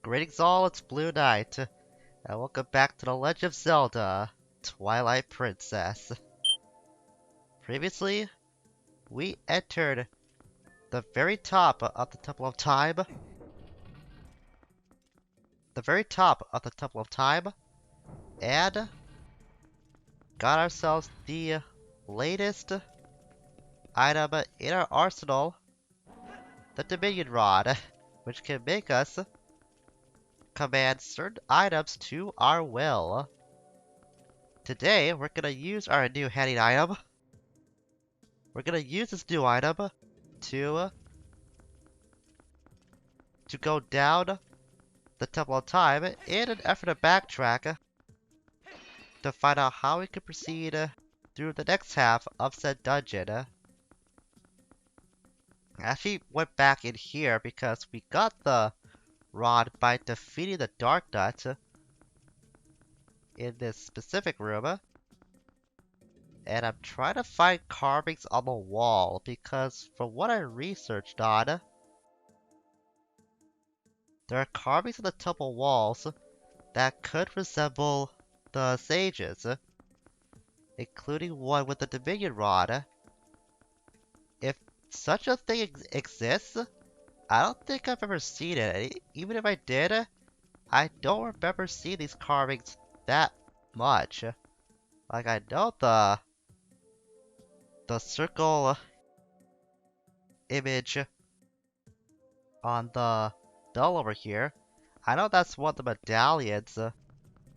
Greetings all, it's Blue Knight, and welcome back to the Legend of Zelda, Twilight Princess. Previously, we entered the very top of the Temple of Time. And got ourselves the latest item in our arsenal, the Dominion Rod, which can make us command certain items to our will. Today, we're gonna use our new handy item. We're gonna use this new item to go down the Temple of Time in an effort to backtrack to find out how we can proceed through the next half of said dungeon. I actually went back in here because we got the rod by defeating the Dark Nut in this specific room. And I'm trying to find carvings on the wall because from what I researched on, there are carvings on the temple walls that could resemble the sages, including one with the Dominion Rod. If such a thing exists, I don't think I've ever seen it. Even if I did, I don't remember seeing these carvings that much. Like, I know the circle image on the doll over here. I know that's one of the medallions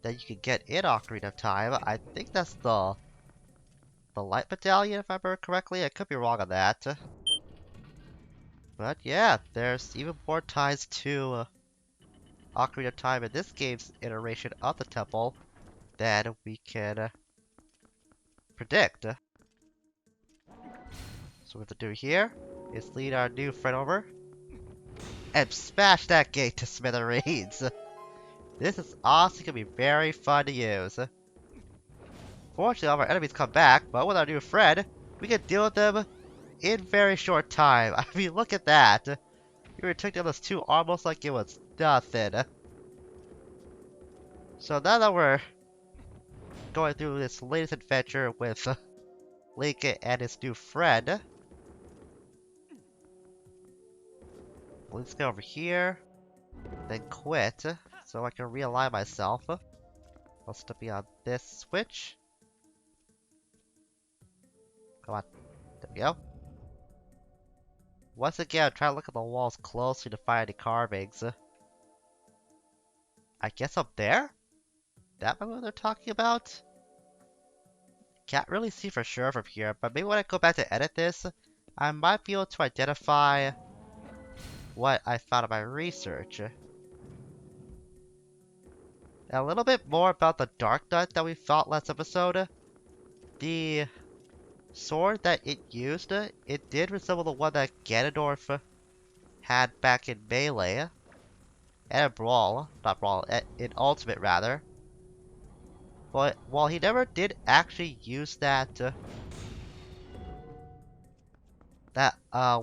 that you can get in Ocarina of Time. I think that's the light medallion, if I remember correctly. I could be wrong on that. But yeah, there's even more ties to Ocarina of Time in this game's iteration of the temple than we can predict. So what we have to do here is lead our new friend over and smash that gate to smithereens. This is honestly gonna be very fun to use. Fortunately, all of our enemies come back, but with our new friend, we can deal with them in very short time. I mean, look at that. We took down those two almost like it was nothing. So now that we're going through this latest adventure with Link and his new friend, let's go over here, then quit, so I can realign myself. I'll still be on this switch. Come on. There we go. Once again, try to look at the walls closely to find any carvings. I guess up there? That might be what they're talking about? Can't really see for sure from here, but maybe when I go back to edit this, I might be able to identify what I found in my research. A little bit more about the Dark Nut that we fought last episode. The sword that it used, it did resemble the one that Ganondorf had back in Melee. And in Brawl. Not Brawl, in Ultimate rather. But while he never did actually use that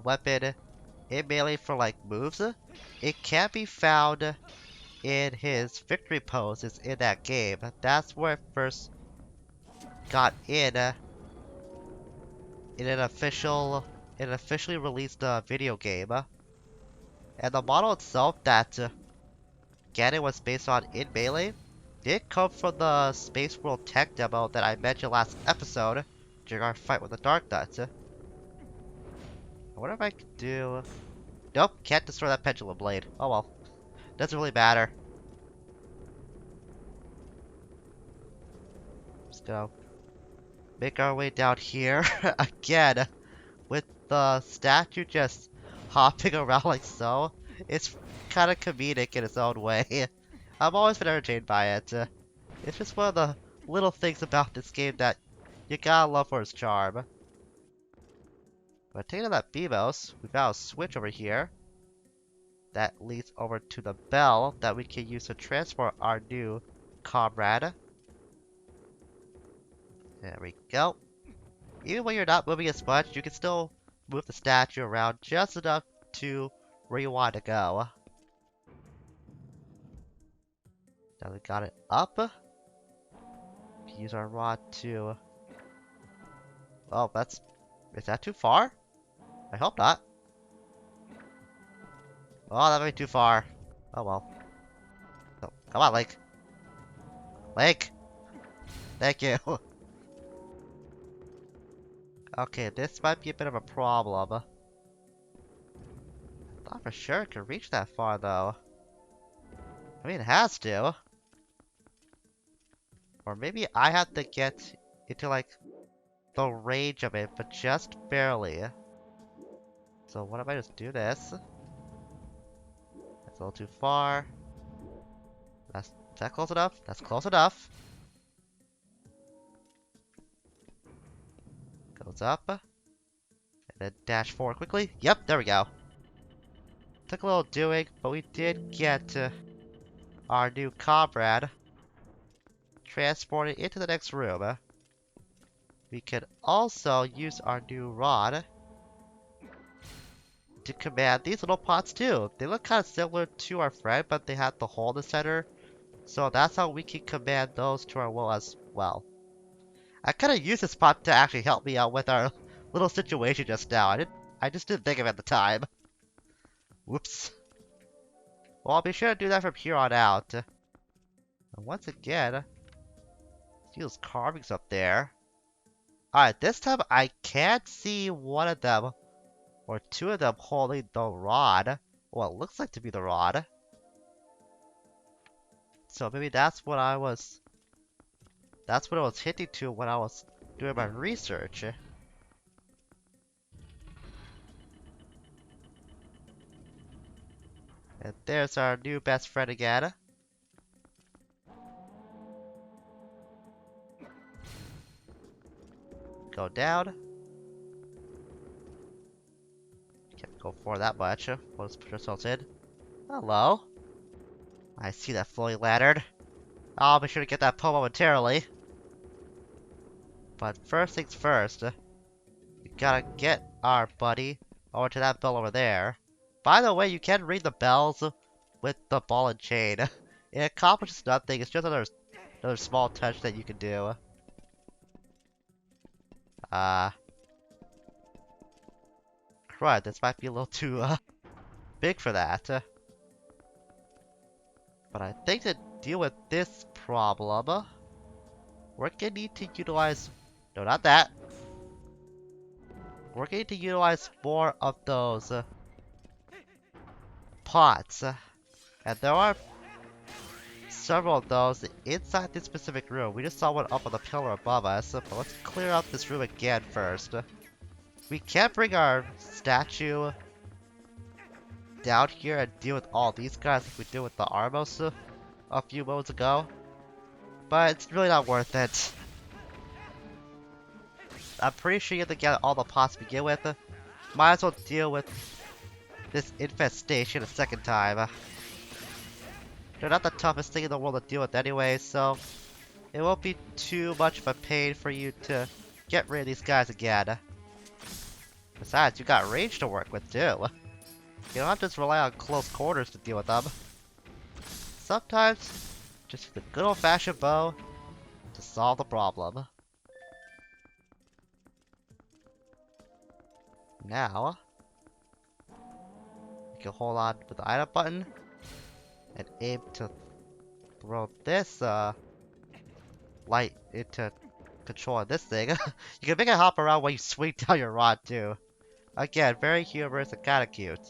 weapon in Melee for like moves, it can be found in his victory poses in that game. That's where it first got in an officially released video game. And the model itself that Ganon was based on in Melee did come from the Space World tech demo that I mentioned last episode during our fight with the Dark Nut. I wonder if I can do... Nope, can't destroy that pendulum blade. Oh well. Doesn't really matter. Let's go. Make our way down here again with the statue just hopping around like so. It's kind of comedic in its own way. I've always been entertained by it. It's just one of the little things about this game that you gotta love for its charm. But taking out that Beamos, we've got a switch over here that leads over to the bell that we can use to transport our new comrade. There we go. Even when you're not moving as much, you can still move the statue around just enough to where you want to go. Now we got it up. Use our rod to... Oh, that's... Is that too far? I hope not. Oh, that might be too far. Oh well. Oh, come on, Link. Link! Thank you. Okay, this might be a bit of a problem. I thought for sure it could reach that far, though. I mean, it has to. Or maybe I have to get into, like, the range of it, but just barely. So what if I just do this? That's a little too far. Is that close enough? That's close enough. Goes up. And then dash forward quickly. Yep, there we go. Took a little doing, but we did get our new comrade transported into the next room. We could also use our new rod to command these little pots too. They look kind of similar to our friend, but they have the hole in the center. So that's how we can command those to our will as well. I could have used this pot to actually help me out with our little situation just now. I just didn't think of it at the time. Whoops. Well, I'll be sure to do that from here on out. And once again, see those carvings up there. Alright, this time I can't see one of them, or two of them holding the rod. Well, it looks like to be the rod. So maybe that's what I was hinting to when I was doing my research. And there's our new best friend again. Go down. Can't go for that much. We'll just put ourselves in. Hello. I see that floating lantern. I'll be sure to get that Poe momentarily. But first things first, we gotta get our buddy over to that bell over there. By the way, you can ring the bells with the ball and chain. It accomplishes nothing, it's just another small touch that you can do. Crud, this might be a little too big for that. But I think to deal with this problem, we're gonna need to utilize... No, not that. We're going to utilize more of those pots. And there are several of those inside this specific room. We just saw one up on the pillar above us, but let's clear out this room again first. We can't bring our statue down here and deal with all these guys like we did with the Armos a few moments ago. But it's really not worth it. I'm pretty sure you have to get all the pots to begin with. Might as well deal with this infestation a second time. They're not the toughest thing in the world to deal with anyway, so it won't be too much of a pain for you to get rid of these guys again. Besides, you got range to work with too. You don't have to just rely on close quarters to deal with them. Sometimes, just the good old-fashioned bow to solve the problem. Now, you can hold on with the item button and aim to throw this light into controlling this thing. You can make it hop around when you swing down your rod too. Again, very humorous and kinda cute.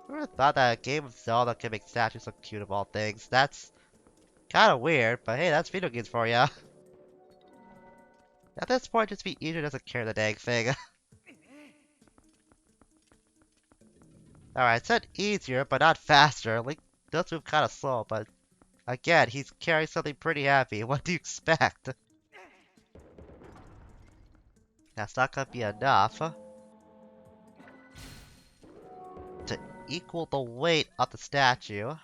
Who would have thought that a game of Zelda can make statues look cute of all things? That's kinda weird, but hey, that's video games for ya. At this point, just be easier just to carry the dang thing. Alright, I said easier, but not faster. Link does move kinda slow, but again, he's carrying something pretty heavy. What do you expect? That's not gonna be enough to equal the weight of the statue.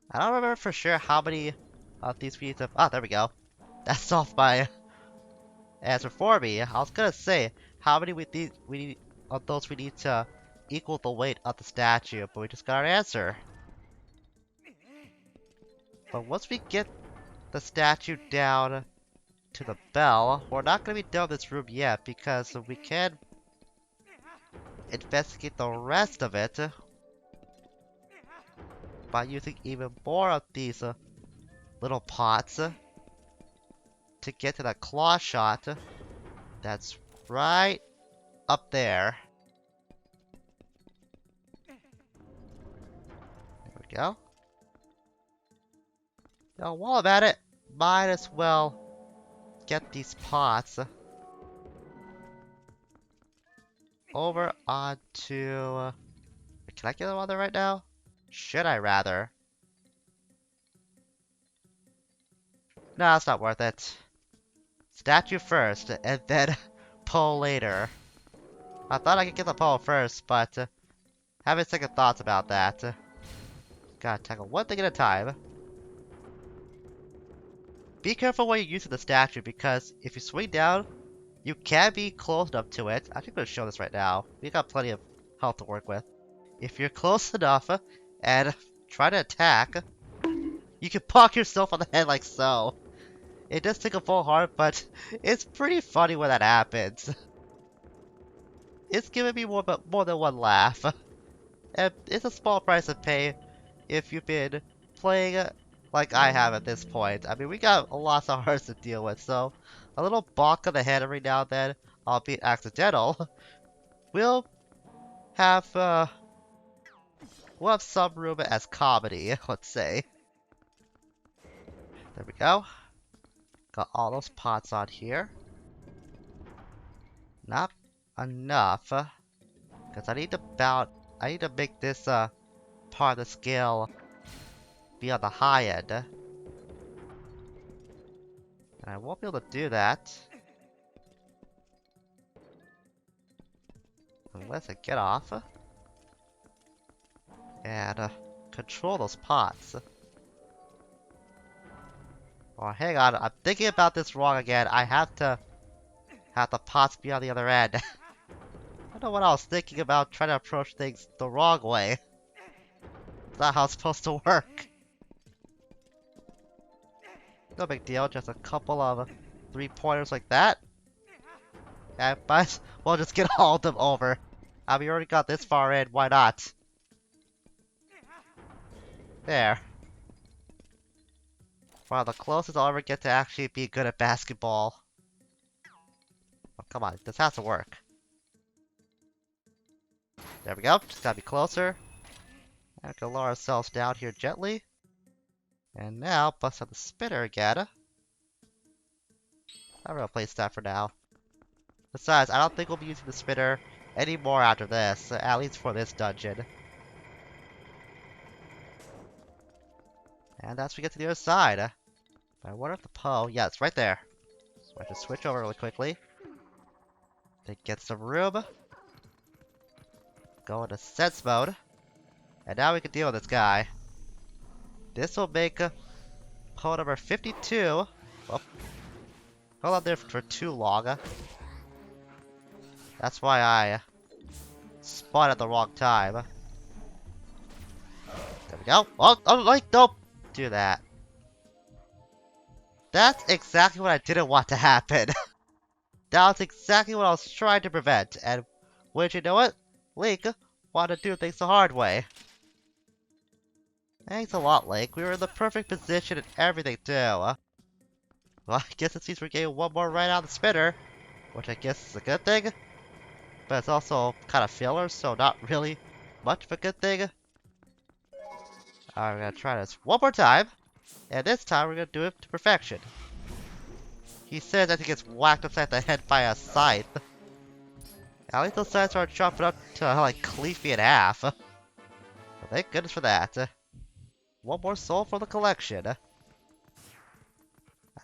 I don't remember for sure how many of these we need to... Ah, there we go. That solved my answer for me. I was gonna say how many of those we need to equal the weight of the statue, but we just got our answer. But once we get the statue down to the bell, we're not going to be done with this room yet because we can investigate the rest of it by using even more of these little pots to get to that claw shot that's right up there. There we go. Now, while I'm at it, might as well get these pots over onto... Can I get them on there right now? Should I rather? No, it's not worth it. Statue first, and then pole later. I thought I could get the pole first, but having second thoughts about that. Gotta tackle one thing at a time. Be careful when you're using the statue, because if you swing down, you can be close enough to it. I'm actually gonna show this right now. We got plenty of health to work with. If you're close enough and try to attack, you can bonk yourself on the head like so. It does take a full heart, but it's pretty funny when that happens. It's giving me more than one laugh. And it's a small price to pay if you've been playing like I have at this point. I mean, we got lots of hearts to deal with, so a little bonk on the head every now and then, albeit accidental, will have some room as comedy, let's say. There we go. Got all those pots on here. Not enough, because I need to make this part of the scale be on the high end. And I won't be able to do that unless I get off and control those pots. Oh, hang on, I'm thinking about this wrong again. I have to have the pots be on the other end. I don't know what I was thinking about, trying to approach things the wrong way. It's not how it's supposed to work. No big deal, just a couple of 3-pointers like that. And but we'll just get all of them over. I mean, we already got this far in, why not? There. Wow, the closest I'll ever get to actually be good at basketball. Oh, come on, this has to work. There we go, just gotta be closer. And we can lower ourselves down here gently. And now, bust out the spinner again. I'm gonna place that for now. Besides, I don't think we'll be using the spinner anymore after this, at least for this dungeon. And as we get to the other side, I wonder if the Poe, yeah, it's right there. So I just switch over really quickly. To get some room. Go into sense mode. And now we can deal with this guy. This will make Poe number 52. Oh, hold on there for too long. That's why I spawned at the wrong time. There we go. Oh, like, don't do that. That's exactly what I didn't want to happen. That's exactly what I was trying to prevent. And, would you know what? Link wanted to do things the hard way. Thanks a lot, Link. We were in the perfect position and everything, too. Well, I guess it seems we're getting one more right out of the spinner. Which I guess is a good thing. But it's also kind of filler, so not really much of a good thing. Alright, we're gonna try this one more time. And this time we're gonna do it to perfection. He says that he gets whacked upside the head by a scythe. At least those scythes aren't chopping up to like cleave me in half. Well, thank goodness for that. One more soul for the collection. I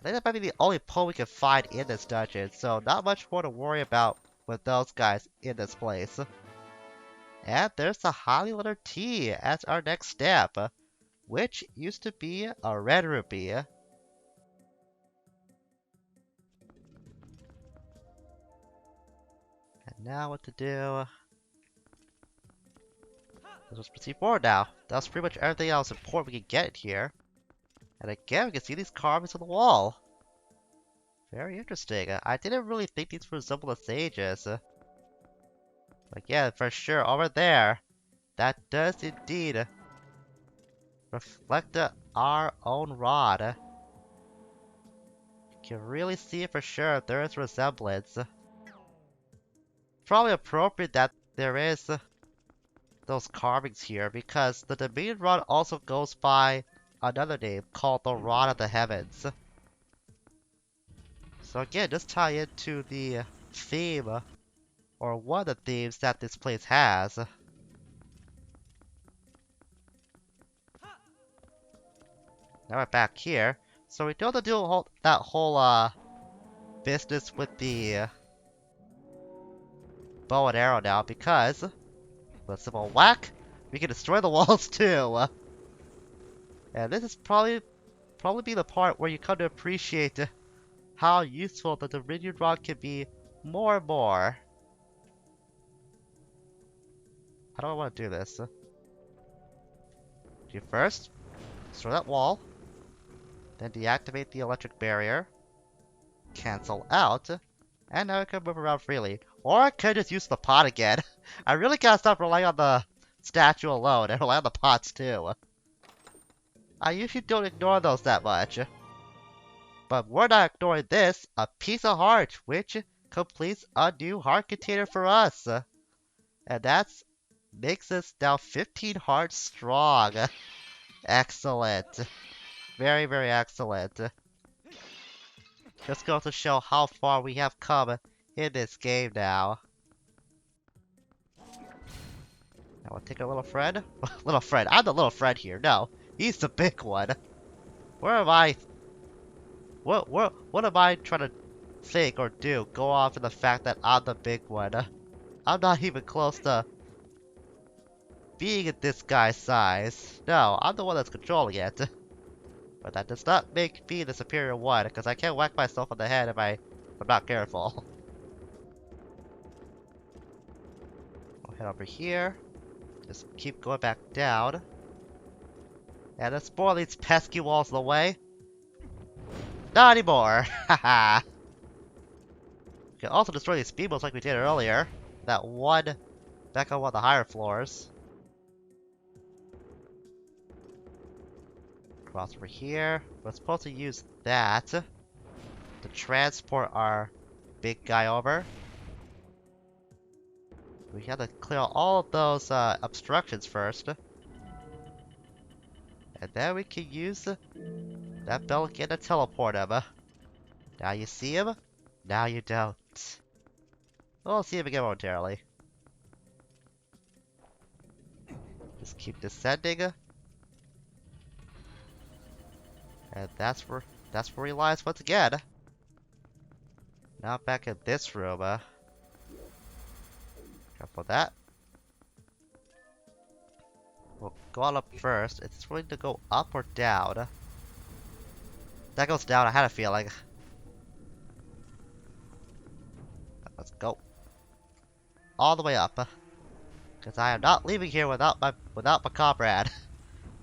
think that might be the only Poe we can find in this dungeon, so not much more to worry about with those guys in this place. And there's the Holly letter T as our next step, which used to be a red rupee. And now what to do? Let's proceed forward now. That's pretty much everything else important we can get here. And again, we can see these carvings on the wall. Very interesting. I didn't really think these resemble the sages. But yeah, for sure, over there, that does indeed reflect our own rod. You can really see it for sure. There is resemblance. Probably appropriate that there is those carvings here because the Dominion Rod also goes by another name called the Rod of the Heavens. So again, just tie into the theme, or one of the themes that this place has. Now we're back here. So we don't have to do that whole business with the bow and arrow now because with a simple whack, we can destroy the walls too. And this is probably be the part where you come to appreciate how useful the Dominion Rod can be more and more. How do I want to do this? Do first, destroy that wall, then deactivate the electric barrier, cancel out, and now I can move around freely. Or I could just use the pot again. I really gotta stop relying on the statue alone and rely on the pots too. I usually don't ignore those that much. But we're not ignoring this, a piece of heart, which completes a new heart container for us. And that's makes us now 15 hearts strong. Excellent. Very, very excellent. Just goes to show how far we have come in this game now. Now we'll take our little friend. Little friend. I'm the little friend here. No, he's the big one. Where am I? What am I trying to think or do? Go off in the fact that I'm the big one. I'm not even close to being at this guy's size. No, I'm the one that's controlling it. But that does not make me the superior one, because I can't whack myself on the head if I'm not careful. I'll head over here. Just keep going back down. And let's spoil these pesky walls in the way. Not anymore! Haha! We can also destroy these speedboats like we did earlier. That one back on one of the higher floors. Cross over here. We're supposed to use that to transport our big guy over. We have to clear all of those obstructions first. And then we can use that bell again to teleport him. Now you see him, now you don't. We'll see him again momentarily. Just keep descending. And that's where he lies once again. Now back in this room. Careful with that. We'll go on up first. It's going to go up or down. That goes down, I had a feeling. Let's go. All the way up. Because I am not leaving here without my comrade.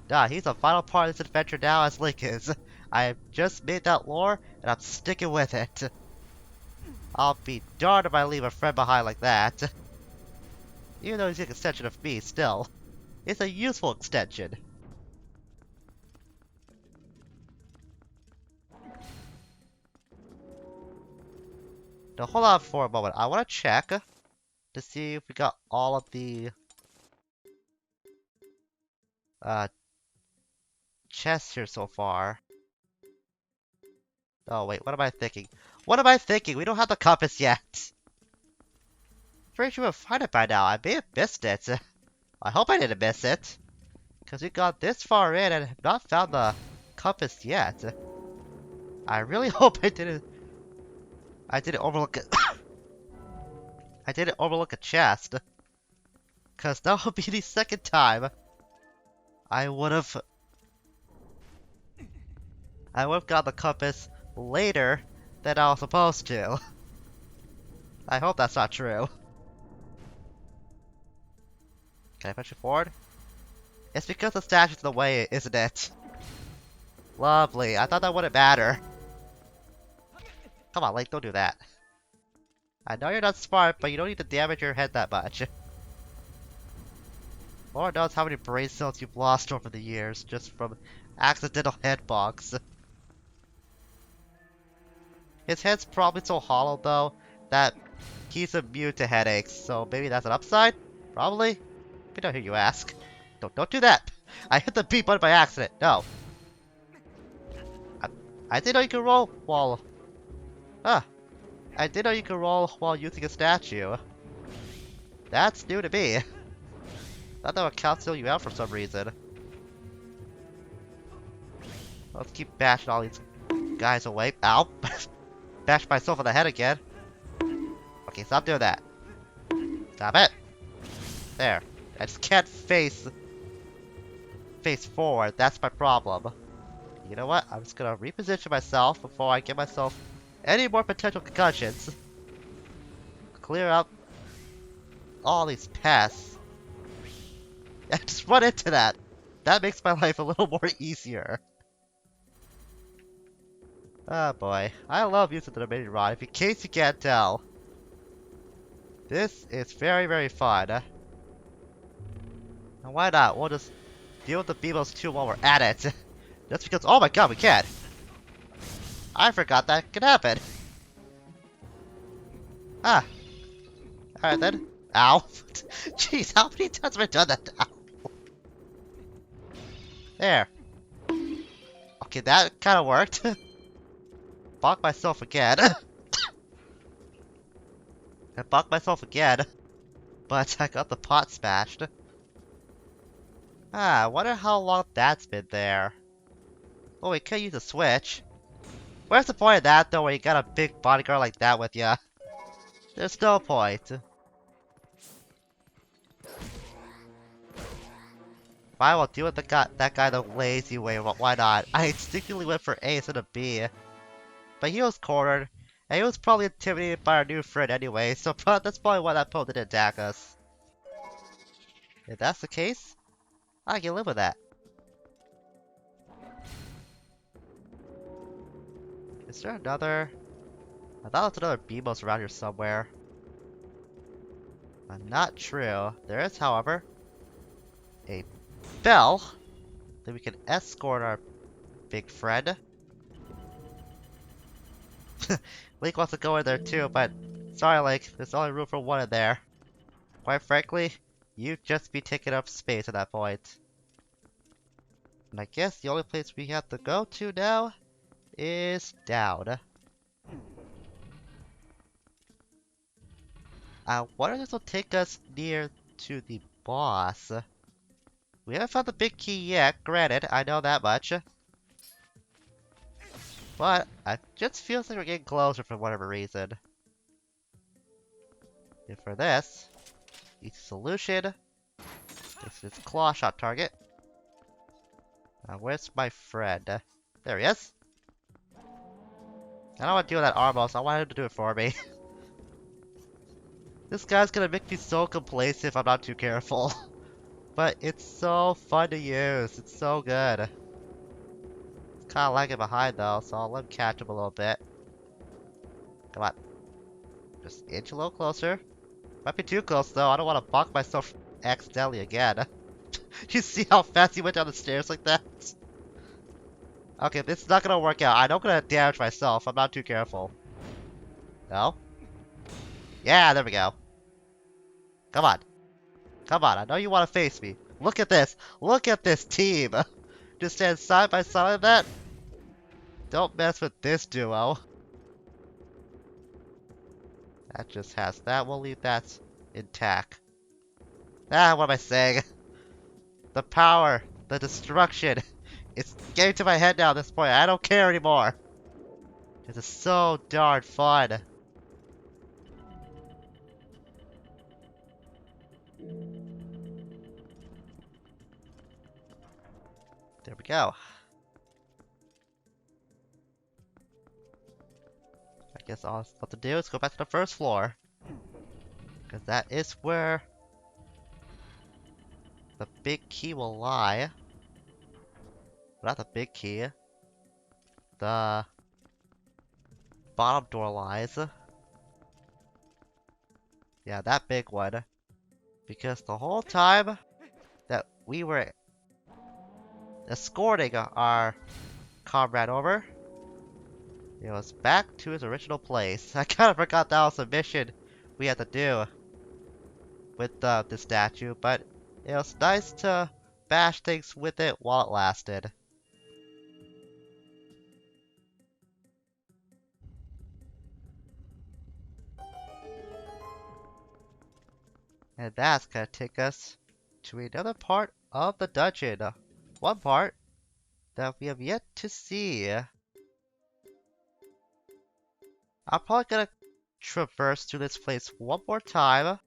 Nah, he's a vital part of this adventure now as Link is. I have just made that lore, and I'm sticking with it. I'll be darned if I leave a friend behind like that. Even though he's an extension of me, still. It's a useful extension. Now hold on for a moment. I want to check to see if we got all of the chests here so far. Oh wait, what am I thinking? What am I thinking? We don't have the compass yet. Pretty sure we'll find it by now. I may have missed it. I hope I didn't miss it. Because we got this far in and have not found the compass yet. I really hope I didn't overlook it. I didn't overlook a chest. Because that would be the second time I would have got the compass later than I was supposed to. I hope that's not true. Can I push it forward? It's because the statue's in the way, isn't it? Lovely. I thought that wouldn't matter. Come on, Link, don't do that. I know you're not smart, but you don't need to damage your head that much. Lord knows how many brain cells you've lost over the years just from accidental head bonks. His head's probably so hollow though that he's immune to headaches, so maybe that's an upside? Probably? I don't hear you ask. Don't do that! I hit the B button by accident. No. I didn't know you could roll while... Ah. I didn't know you could roll while using a statue. That's new to me. Thought that would cancel you out for some reason. Let's keep bashing all these guys away. Ow! Bash myself on the head again. Okay, stop doing that. Stop it! There. I just can't face forward. That's my problem. You know what? I'm just gonna reposition myself before I give myself any more potential concussions. Clear up all these pests. Yeah, just run into that. That makes my life a little more easier. Oh boy. I love using the mini rod, in case you can't tell. This is very, very fun. And why not? We'll just deal with the Beamos 2 while we're at it. Just because, oh my god, we can! I forgot that could happen. Ah. Alright then. Ow. Jeez, how many times have I done that now? There. Okay, that kind of worked. Bonk myself again. I bonk myself again. But I got the pot smashed. Ah, I wonder how long that's been there. Oh, we could use a switch. Where's the point of that though when you got a big bodyguard like that with ya? There's no point. I will deal with that guy the lazy way, why not? I instinctively went for A instead of B. But he was cornered, and he was probably intimidated by our new friend anyway, so that's probably why that Poe didn't attack us. If that's the case, I can live with that. Is there another... I thought there was another Beamos around here somewhere. Not true. There is, however, a bell that we can escort our big friend. Link wants to go in there too, but sorry Link, there's only room for one in there. Quite frankly, you'd just be taking up space at that point. And I guess the only place we have to go to now is down. I wonder if this will take us near to the boss. We haven't found the big key yet, granted, I know that much. But it just feels like we're getting closer for whatever reason. And for this, easy solution. This is claw shot target. Where's my friend? There he is. I don't want to deal with that Armos, I want him to do it for me. This guy's gonna make me so complacent if I'm not too careful. But it's so fun to use, it's so good. It's kinda lagging behind though, so I'll let him catch him a little bit. Come on. Just inch a little closer. Might be too close though, I don't want to bonk myself accidentally again. You see how fast he went down the stairs like that? Okay, this is not gonna work out. I know I'm gonna damage myself, I'm not too careful. No? Yeah, there we go. Come on. Come on, I know you want to face me. Look at this. Look at this team. Just stand side by side like that. Don't mess with this duo. That just has that. We'll leave that intact. Ah, what am I saying? The power, the destruction. It's getting to my head now at this point. I don't care anymore. This is so darn fun. There we go. I guess all I have to do is go back to the first floor. Because that is where the big key will lie. Not the big key. the bottom door lies. Yeah, that big one. Because the whole time that we were escorting our comrade over, it was back to his original place. I kind of forgot that was a mission we had to do with this statue, but it was nice to bash things with it while it lasted. And that's gonna take us to another part of the dungeon. One part that we have yet to see. I'm probably gonna traverse through this place one more time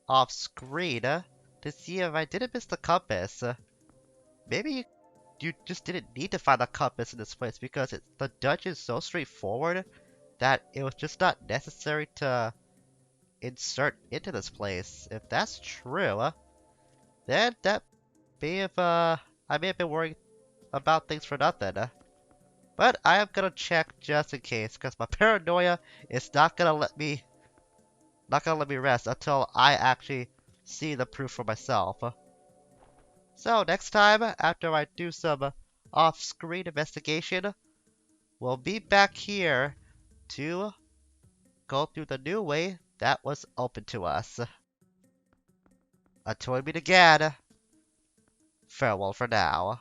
off screen to see if I didn't miss the compass. Maybe you just didn't need to find the compass in this place because the dungeon is so straightforward that it was just not necessary to insert into this place. If that's true, then that may have, I may have been worrying about things for nothing. But I am gonna check just in case, because my paranoia is not gonna let me rest until I actually see the proof for myself. So next time, after I do some off-screen investigation, we'll be back here to go through the new way that was open to us. Until we meet again, farewell for now.